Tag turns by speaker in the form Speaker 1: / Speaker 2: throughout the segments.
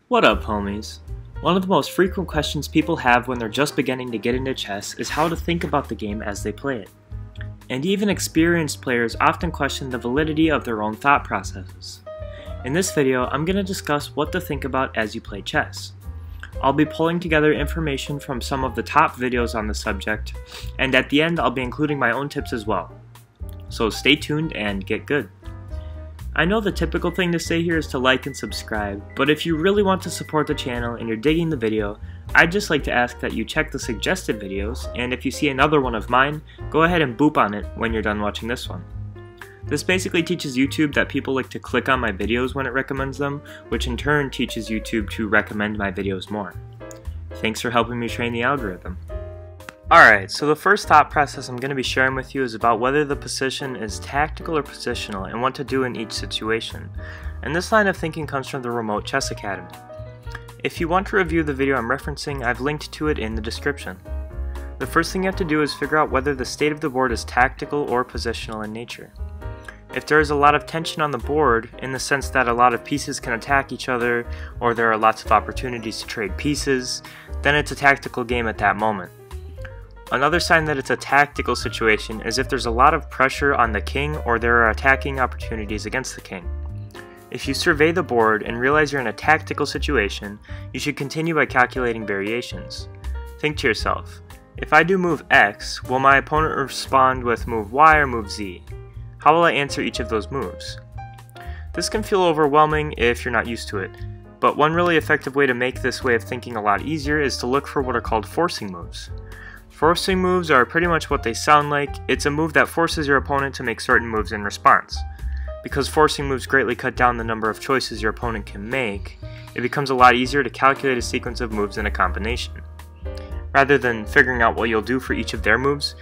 Speaker 1: What up, homies? One of the most frequent questions people have when they're just beginning to get into chess is how to think about the game as they play it. And even experienced players often question the validity of their own thought processes. In this video, I'm going to discuss what to think about as you play chess. I'll be pulling together information from some of the top videos on the subject, and at the end I'll be including my own tips as well. So stay tuned and get good. I know the typical thing to say here is to like and subscribe, but if you really want to support the channel and you're digging the video, I'd just like to ask that you check the suggested videos, and if you see another one of mine, go ahead and boop on it when you're done watching this one. This basically teaches YouTube that people like to click on my videos when it recommends them, which in turn teaches YouTube to recommend my videos more. Thanks for helping me train the algorithm. Alright, so the first thought process I'm going to be sharing with you is about whether the position is tactical or positional and what to do in each situation. And this line of thinking comes from the Remote Chess Academy. If you want to review the video I'm referencing, I've linked to it in the description. The first thing you have to do is figure out whether the state of the board is tactical or positional in nature. If there is a lot of tension on the board, in the sense that a lot of pieces can attack each other, or there are lots of opportunities to trade pieces, then it's a tactical game at that moment. Another sign that it's a tactical situation is if there's a lot of pressure on the king or there are attacking opportunities against the king. If you survey the board and realize you're in a tactical situation, you should continue by calculating variations. Think to yourself, if I do move X, will my opponent respond with move Y or move Z? How will I answer each of those moves? This can feel overwhelming if you're not used to it, but one really effective way to make this way of thinking a lot easier is to look for what are called forcing moves. Forcing moves are pretty much what they sound like. It's a move that forces your opponent to make certain moves in response. Because forcing moves greatly cut down the number of choices your opponent can make, it becomes a lot easier to calculate a sequence of moves in a combination. Rather than figuring out what you'll do for each of their moves,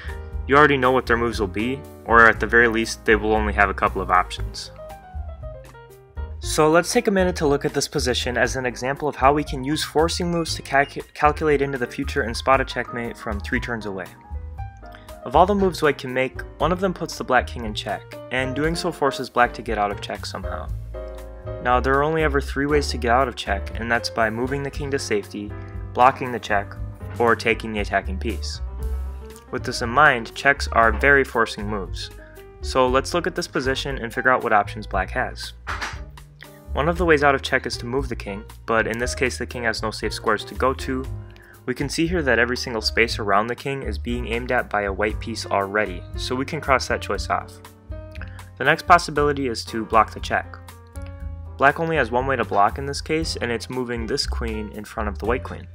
Speaker 1: you already know what their moves will be, or at the very least, they will only have a couple of options. So let's take a minute to look at this position as an example of how we can use forcing moves to calculate into the future and spot a checkmate from 3 turns away. Of all the moves white can make, one of them puts the black king in check, and doing so forces black to get out of check somehow. Now there are only ever 3 ways to get out of check, and that's by moving the king to safety, blocking the check, or taking the attacking piece. With this in mind, checks are very forcing moves. So let's look at this position and figure out what options black has. One of the ways out of check is to move the king, but in this case the king has no safe squares to go to. We can see here that every single space around the king is being aimed at by a white piece already, so we can cross that choice off. The next possibility is to block the check. Black only has one way to block in this case, and it's moving this queen in front of the white queen.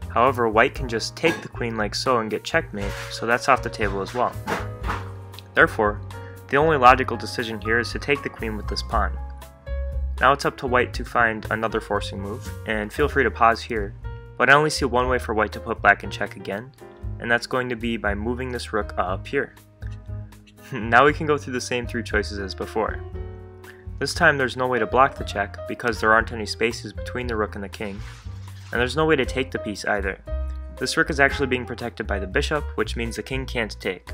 Speaker 1: However, white can just take the queen like so and get checkmate, so that's off the table as well. Therefore, the only logical decision here is to take the queen with this pawn. Now it's up to white to find another forcing move, and feel free to pause here, but I only see one way for white to put black in check again, and that's going to be by moving this rook up here. Now we can go through the same 3 choices as before. This time there's no way to block the check because there aren't any spaces between the rook and the king, and there's no way to take the piece either. This rook is actually being protected by the bishop, which means the king can't take.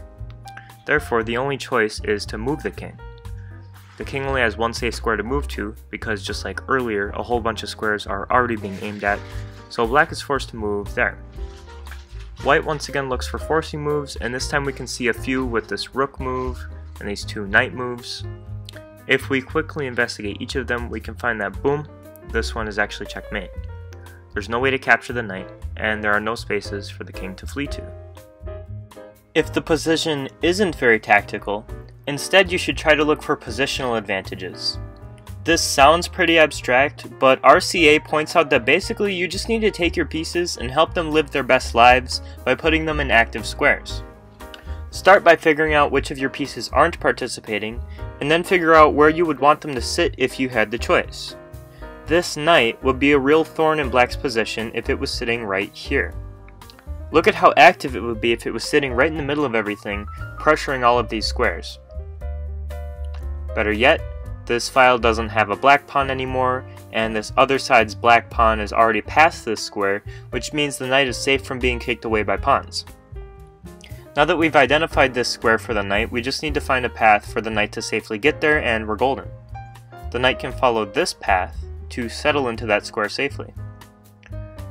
Speaker 1: Therefore, the only choice is to move the king. The king only has one safe square to move to, because just like earlier, a whole bunch of squares are already being aimed at, so black is forced to move there. White once again looks for forcing moves, and this time we can see a few with this rook move and these 2 knight moves. If we quickly investigate each of them, we can find that boom, this one is actually checkmate. There's no way to capture the knight, and there are no spaces for the king to flee to. If the position isn't very tactical, instead you should try to look for positional advantages. This sounds pretty abstract, but RCA points out that basically you just need to take your pieces and help them live their best lives by putting them in active squares. Start by figuring out which of your pieces aren't participating, and then figure out where you would want them to sit if you had the choice. This knight would be a real thorn in black's position if it was sitting right here. Look at how active it would be if it was sitting right in the middle of everything, pressuring all of these squares. Better yet, this file doesn't have a black pawn anymore, and this other side's black pawn is already past this square, which means the knight is safe from being kicked away by pawns. Now that we've identified this square for the knight, we just need to find a path for the knight to safely get there, and we're golden. The knight can follow this path, to settle into that square safely.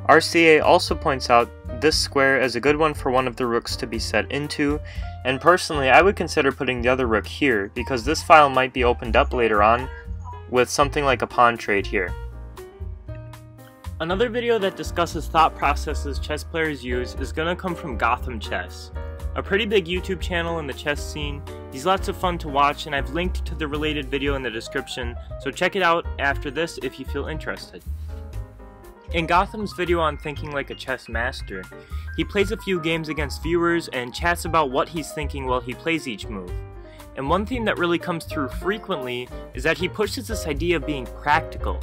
Speaker 1: RCA also points out this square as a good one for one of the rooks to be set into, and personally I would consider putting the other rook here because this file might be opened up later on with something like a pawn trade here. Another video that discusses thought processes chess players use is going to come from Gotham Chess, a pretty big YouTube channel in the chess scene. He's lots of fun to watch, and I've linked to the related video in the description, so check it out after this if you feel interested. In Gotham's video on thinking like a chess master, he plays a few games against viewers and chats about what he's thinking while he plays each move. And one theme that really comes through frequently is that he pushes this idea of being practical.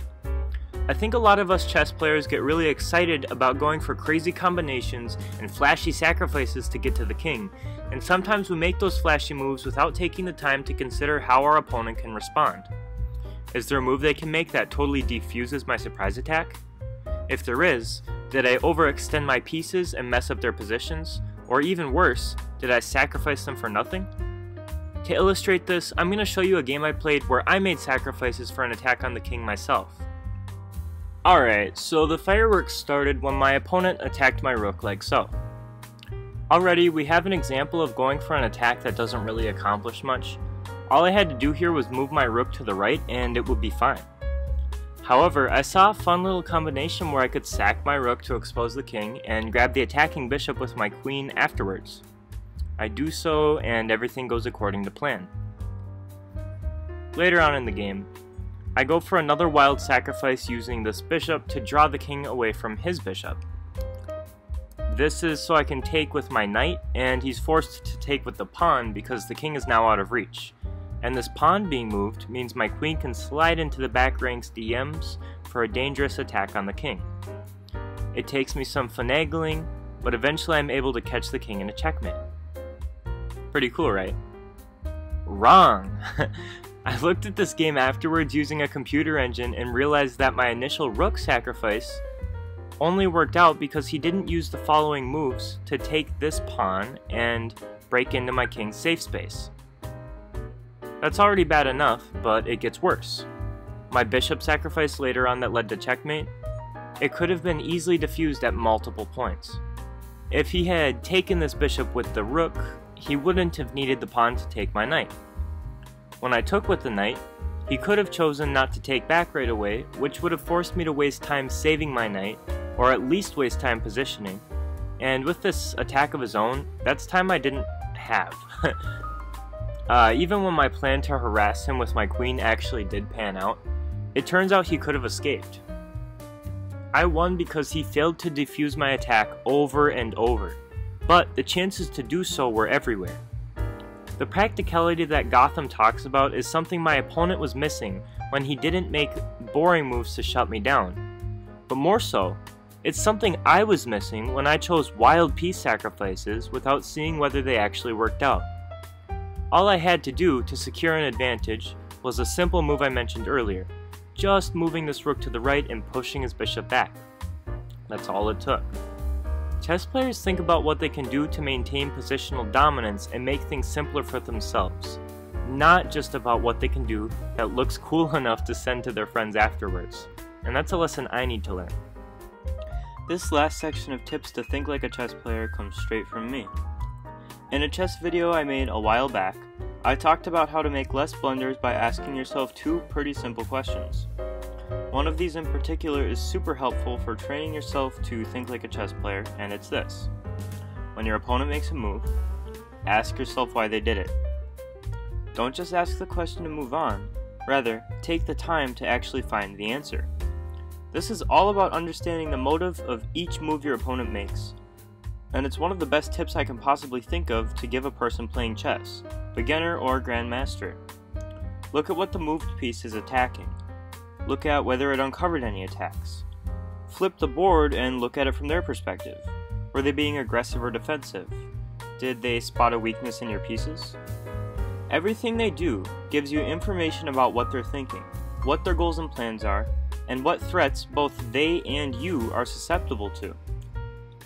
Speaker 1: I think a lot of us chess players get really excited about going for crazy combinations and flashy sacrifices to get to the king, and sometimes we make those flashy moves without taking the time to consider how our opponent can respond. Is there a move they can make that totally defuses my surprise attack? If there is, did I overextend my pieces and mess up their positions? Or even worse, did I sacrifice them for nothing? To illustrate this, I'm going to show you a game I played where I made sacrifices for an attack on the king myself. Alright, so the fireworks started when my opponent attacked my rook like so. Already, we have an example of going for an attack that doesn't really accomplish much. All I had to do here was move my rook to the right and it would be fine. However, I saw a fun little combination where I could sack my rook to expose the king and grab the attacking bishop with my queen afterwards. I do so and everything goes according to plan. Later on in the game, I go for another wild sacrifice using this bishop to draw the king away from his bishop. This is so I can take with my knight, and he's forced to take with the pawn because the king is now out of reach. And this pawn being moved means my queen can slide into the back ranks DMs for a dangerous attack on the king. It takes me some finagling, but eventually I'm able to catch the king in a checkmate. Pretty cool, right? Wrong! I looked at this game afterwards using a computer engine and realized that my initial rook sacrifice only worked out because he didn't use the following moves to take this pawn and break into my king's safe space. That's already bad enough, but it gets worse. My bishop sacrifice later on that led to checkmate, it could have been easily diffused at multiple points. If he had taken this bishop with the rook, he wouldn't have needed the pawn to take my knight. When I took with the knight, he could have chosen not to take back right away, which would have forced me to waste time saving my knight, or at least waste time positioning. And with this attack of his own, that's time I didn't have. Even when my plan to harass him with my queen actually did pan out, it turns out he could have escaped. I won because he failed to defuse my attack over and over, but the chances to do so were everywhere. The practicality that Gotham talks about is something my opponent was missing when he didn't make boring moves to shut me down. But more so, it's something I was missing when I chose wild piece sacrifices without seeing whether they actually worked out. All I had to do to secure an advantage was a simple move I mentioned earlier, just moving this rook to the right and pushing his bishop back. That's all it took. Chess players think about what they can do to maintain positional dominance and make things simpler for themselves, not just about what they can do that looks cool enough to send to their friends afterwards. And that's a lesson I need to learn. This last section of tips to think like a chess player comes straight from me. In a chess video I made a while back, I talked about how to make less blunders by asking yourself two pretty simple questions. One of these in particular is super helpful for training yourself to think like a chess player, and it's this. When your opponent makes a move, ask yourself why they did it. Don't just ask the question to move on, rather, take the time to actually find the answer. This is all about understanding the motive of each move your opponent makes, and it's one of the best tips I can possibly think of to give a person playing chess, beginner or grandmaster. Look at what the moved piece is attacking. Look at whether it uncovered any attacks. Flip the board and look at it from their perspective. Were they being aggressive or defensive? Did they spot a weakness in your pieces? Everything they do gives you information about what they're thinking, what their goals and plans are, and what threats both they and you are susceptible to.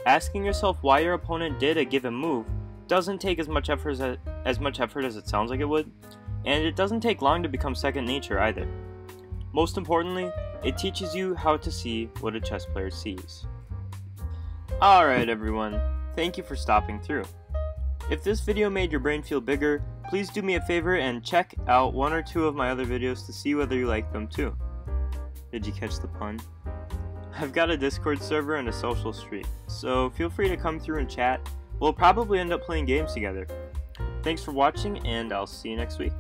Speaker 1: Asking yourself why your opponent did a given move doesn't take as much effort as it sounds like it would, and it doesn't take long to become second nature either. Most importantly, It teaches you how to see what a chess player sees. Alright everyone, thank you for stopping through. If this video made your brain feel bigger, please do me a favor and check out 1 or 2 of my other videos to see whether you like them too. Did you catch the pun? I've got a Discord server and a social streak, so feel free to come through and chat. We'll probably end up playing games together. Thanks for watching, and I'll see you next week.